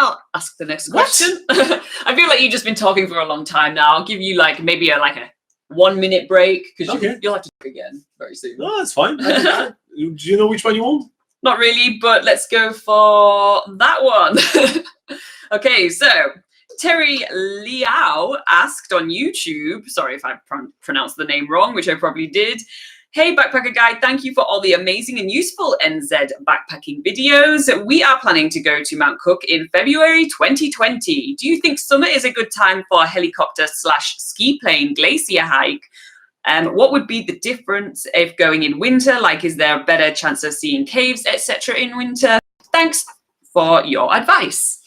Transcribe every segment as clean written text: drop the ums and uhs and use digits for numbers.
I'll ask the next question. I feel like you've just been talking for a long time now. I'll give you like maybe a 1 minute break because you'll have to do it again very soon. No, that's fine. Do you know which one you want? Not really, but let's go for that one. Okay, so Terry Liao asked on YouTube, sorry if I pronounced the name wrong, which I probably did. Hey, Backpacker Guide, thank you for all the amazing and useful NZ backpacking videos. We are planning to go to Mount Cook in February 2020. Do you think summer is a good time for a helicopter/ski plane glacier hike? What would be the difference if going in winter? Like, is there a better chance of seeing caves, etc. in winter? Thanks for your advice.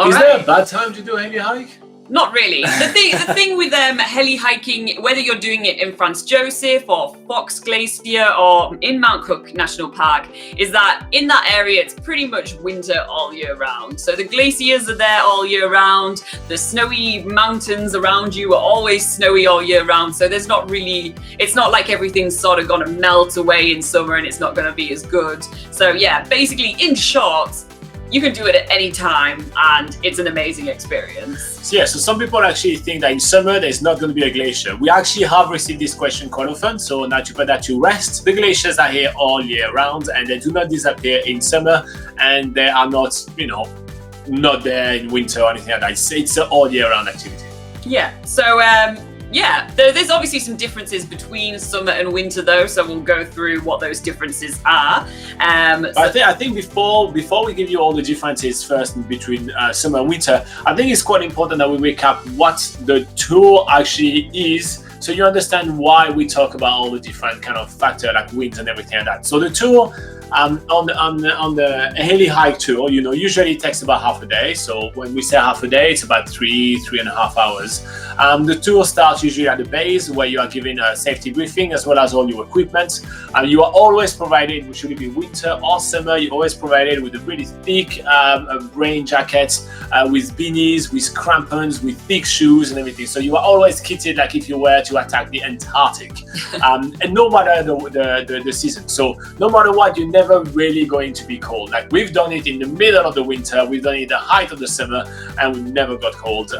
Is there a bad time to do a heli hike? Not really. The thing with heli hiking, whether you're doing it in Franz Josef or Fox Glacier or in Mount Cook National Park, is that in that area it's pretty much winter all year round. So the glaciers are there all year round. The snowy mountains around you are always snowy all year round. So there's not really, it's not like everything's sort of gonna melt away in summer and it's not gonna be as good. So yeah, basically in short, you can do it at any time and it's an amazing experience. So some people actually think that in summer there's not going to be a glacier. We actually have received this question quite often, so now to put that to rest, the glaciers are here all year round and they do not disappear in summer, and they are not, not there in winter or anything like that. It's an all year round activity. Yeah, so there's obviously some differences between summer and winter though, so we'll go through what those differences are. I think before we give you all the differences first between summer and winter, I think it's quite important that we recap what the tour actually is, so you understand why we talk about all the different kind of factors like wind and everything like that. So the tour, on the heli hike tour, usually it takes about half a day. So when we say half a day, it's about 3.5 hours. The tour starts usually at the base where you are given a safety briefing as well as all your equipment. You are always provided, which should be winter or summer, you're always provided with a really thick rain jacket, with beanies, with crampons, with thick shoes and everything. So you are always kitted like if you were to attack the Antarctic. And no matter the season. So no matter what, you're never really going to be cold. Like we've done it in the middle of the winter, we've done it at the height of the summer, and we never got cold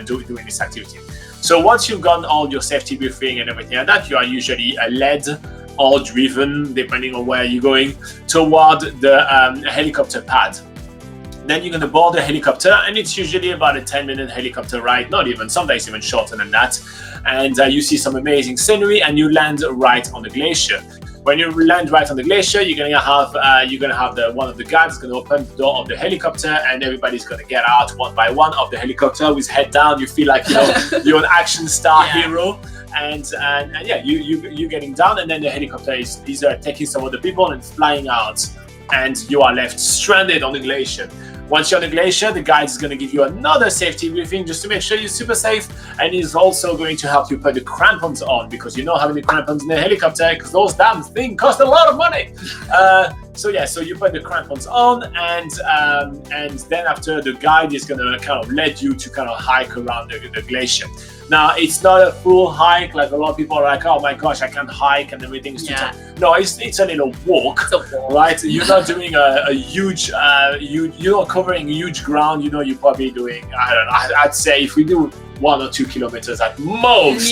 doing this activity. So once you've done all your safety briefing and everything like that, you are usually led or driven, depending on where you're going, toward the helicopter pad. Then you're going to board the helicopter, and it's usually about a 10-minute helicopter ride, not even, some days even shorter than that. And you see some amazing scenery, and you land right on the glacier. When you land right on the glacier, you're gonna have one of the guards going to open the door of the helicopter, and everybody's going to get out one by one of the helicopter with head down. You feel like you're an action star hero, and you're getting down, and then the helicopter is taking some of the people and flying out, and you are left stranded on the glacier. Once you're on the glacier, the guide is going to give you another safety briefing just to make sure you're super safe, and he's also going to help you put the crampons on, because you know having the crampons in the helicopter, because those damn things cost a lot of money. So you put the crampons on, and then after, the guide is going to kind of lead you to kind of hike around the glacier. Now, it's not a full hike, like a lot of people are like, oh my gosh, I can't hike and everything's too tough. No, it's a little walk, right? You're not doing a huge, you're not covering huge ground. You're probably doing, I don't know, I'd say if we do 1 or 2 kilometers at most.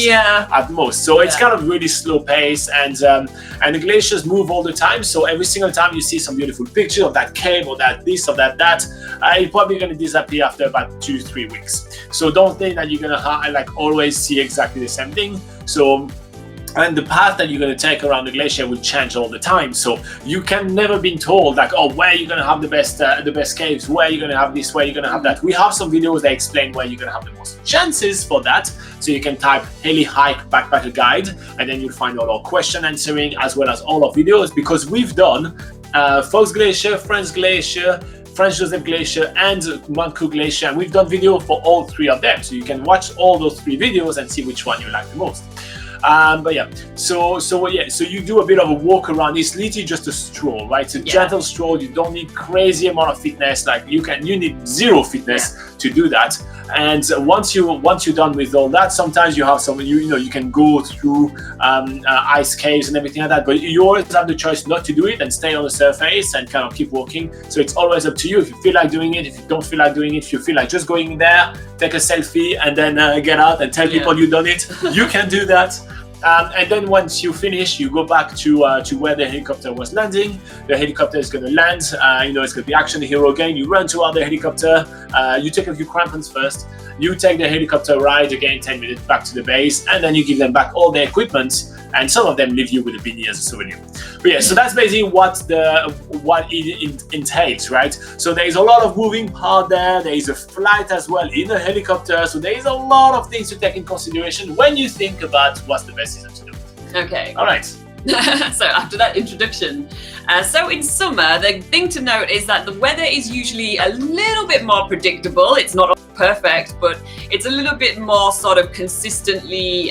So it's kind of really slow pace, and the glaciers move all the time. So every single time you see some beautiful picture of that cave or that this or that, it's probably going to disappear after about 2-3 weeks. So don't think that you're going to always see exactly the same thing. So, and the path that you're going to take around the glacier will change all the time. So you can never be told like, oh, where you're going to have the best caves, where you're going to have this, where you're going to have that. We have some videos that explain where you're going to have the most chances for that. So you can type Heli-Hike Backpacker Guide, and then you'll find all our question answering as well as all our videos, because we've done Fox Glacier, Franz Glacier, Franz Josef Glacier, and Mount Cook Glacier, and we've done video for all 3 of them. So you can watch all those 3 videos and see which one you like the most. But yeah, so you do a bit of a walk around. It's literally just a stroll, right? It's a gentle stroll. You don't need crazy amount of fitness. Like you need zero fitness to do that. And once you're done with all that, sometimes you have some, you can go through ice caves and everything like that. But you always have the choice not to do it and stay on the surface and kind of keep walking. So it's always up to you. If you feel like doing it, if you don't feel like doing it, if you feel like just going there, take a selfie and then get out and tell people you've done it, you can do that. And then once you finish, you go back to where the helicopter was landing. The helicopter is going to land. It's going to be action hero again. You run toward the helicopter. You take a few crampons first. You take the helicopter ride again, 10 minutes back to the base, and then you give them back all their equipment. And some of them leave you with a beanie as a souvenir. But yeah, so that's basically what it entails, right? So there is a lot of moving part there. There is a flight as well in a helicopter. So there is a lot of things to take in consideration when you think about what's the best season to do. Okay. All right. So after that introduction, so in summer, the thing to note is that the weather is usually a little bit more predictable. It's not perfect, but it's a little bit more sort of consistently,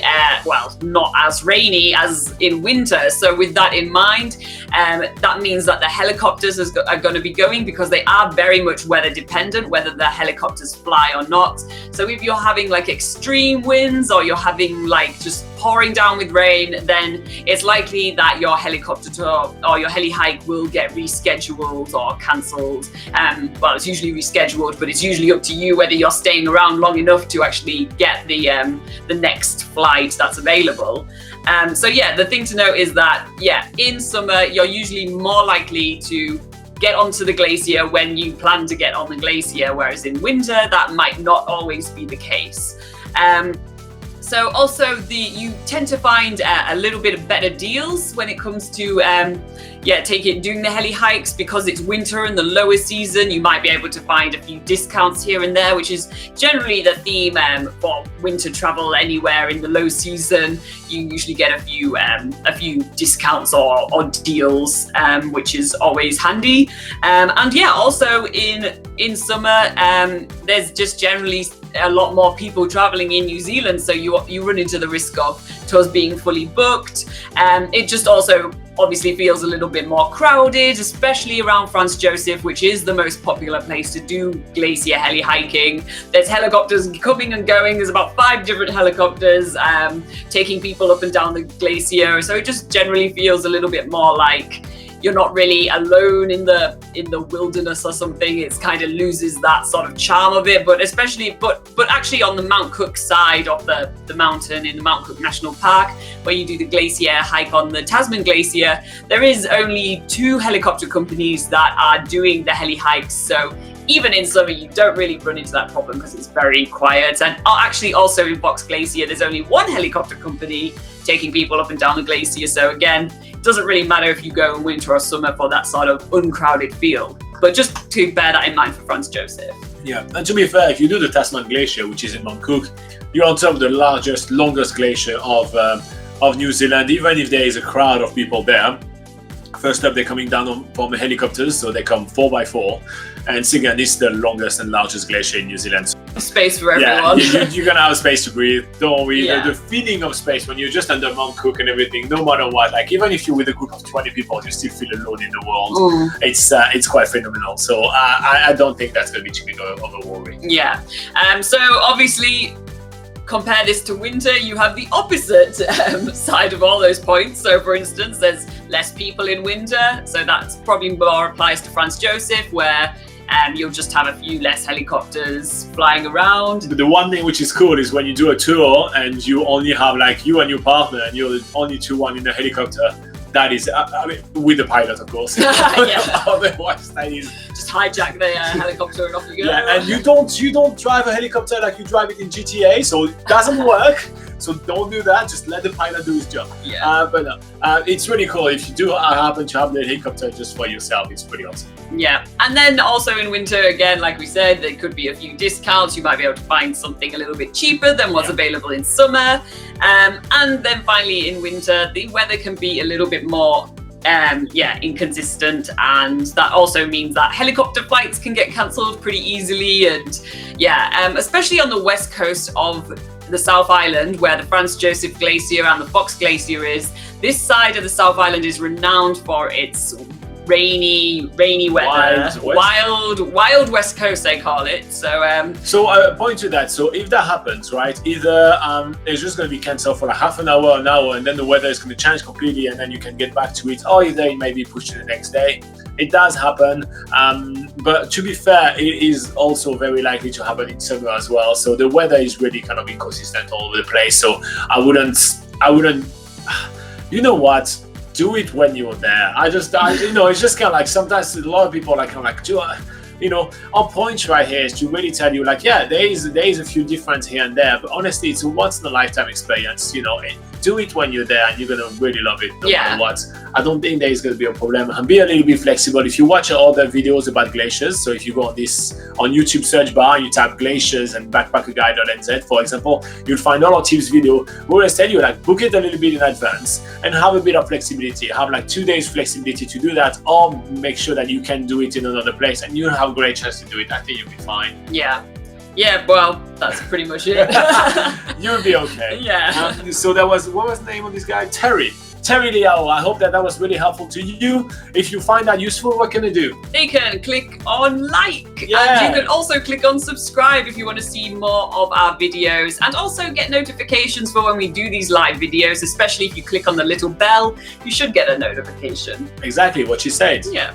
not as rainy as in winter. So with that in mind, that means that the helicopters are going to be going, because they are very much weather dependent, whether the helicopters fly or not. So if you're having like extreme winds, or you're having like just pouring down with rain, then it's likely that your helicopter tour or your heli hike will get rescheduled or cancelled. It's usually rescheduled, but it's usually up to you whether you're staying around long enough to actually get the next flight that's available. The thing to note is that in summer you're usually more likely to get onto the glacier when you plan to get on the glacier, whereas in winter that might not always be the case. So also you tend to find a little bit of better deals when it comes to doing the heli hikes, because it's winter and the lower season. You might be able to find a few discounts here and there, which is generally the theme for winter travel anywhere. In the low season, you usually get a few discounts or deals, which is always handy. Also in summer, there's just generally a lot more people traveling in New Zealand, so you run into the risk of tours being fully booked. It just also obviously feels a little bit more crowded, especially around Franz Josef, which is the most popular place to do glacier heli hiking. There's helicopters coming and going. There's about 5 different helicopters taking people up and down the glacier, so it just generally feels a little bit more like you're not really alone in the wilderness or something. It kind of loses that sort of charm of it. But actually on the Mount Cook side of the mountain, in the Mount Cook National Park, where you do the glacier hike on the Tasman Glacier, there is only 2 helicopter companies that are doing the heli hikes. So even in summer, you don't really run into that problem because it's very quiet. And actually also in Box Glacier, there's only 1 helicopter company taking people up and down the glacier. So again, it doesn't really matter if you go in winter or summer for that sort of uncrowded feel. But just to bear that in mind for Franz Josef. Yeah, and to be fair, if you do the Tasman Glacier, which is in Mount Cook, you're on top of the longest glacier of New Zealand. Even if there is a crowd of people there, first up they're coming down from helicopters, so they come 4x4. And second, it's the longest and largest glacier in New Zealand. Space for everyone. Yeah, you're gonna have space to breathe. Don't worry. The feeling of space when you're just under Mount Cook and everything, no matter what, like even if you're with a group of 20 people, you still feel alone in the world. It's quite phenomenal. So I don't think that's gonna be too big of a worry. Yeah. So obviously, compare this to winter, you have the opposite side of all those points. So for instance, there's less people in winter, so that's probably more applies to Franz Josef, where you'll just have a few less helicopters flying around. But the one thing which is cool is when you do a tour and you only have like you and your partner and you're the only 2 in the helicopter. That is, with the pilot, of course. Otherwise, that is just hijack the helicopter and off you go. Yeah, and you don't drive a helicopter like you drive it in GTA, so it doesn't work. So don't do that. Just let the pilot do his job. Yeah. It's really cool if you do happen to have the helicopter just for yourself. It's pretty awesome. Yeah, and then also in winter, again, like we said, there could be a few discounts. You might be able to find something a little bit cheaper than what's available in summer. And then finally in winter, the weather can be a little bit more inconsistent, and that also means that helicopter flights can get cancelled pretty easily. And especially on the west coast of the South Island, where the Franz Josef Glacier and the Fox Glacier is, this side of the South Island is renowned for its rainy weather. Wild West Coast, they call it. So so point to that. So if that happens, right, either it's just going to be cancelled for like half an hour, and then the weather is going to change completely, and then you can get back to it, or either it may be pushed to the next day. It does happen, but to be fair, it is also very likely to happen in summer as well. So the weather is really kind of inconsistent all over the place. So I wouldn't, you know what? Do it when you're there. It's just kind of like sometimes a lot of people are kind of like, our point right here is to really tell you, like, yeah, there is a few differences here and there, but honestly, it's a once in a lifetime experience. Do it when you're there, and you're gonna really love it no matter what. I don't think there is gonna be a problem. And be a little bit flexible. If you watch other videos about glaciers, so if you go on YouTube search bar and you type glaciers and BackpackerGuide.NZ, for example, you'll find all our tips video. We always tell you, like, book it a little bit in advance and have a bit of flexibility. Have like 2 days flexibility to do that, or make sure that you can do it in another place, and you'll have a great chance to do it. I think you'll be fine. Yeah, well, that's pretty much it. You'll be okay. Yeah. So what was the name of this guy? Terry Liao. I hope that was really helpful to you. If you find that useful, what can you do? You can click on like, and you can also click on subscribe if you want to see more of our videos, and also get notifications for when we do these live videos, especially if you click on the little bell, you should get a notification. Exactly what she said. Yeah.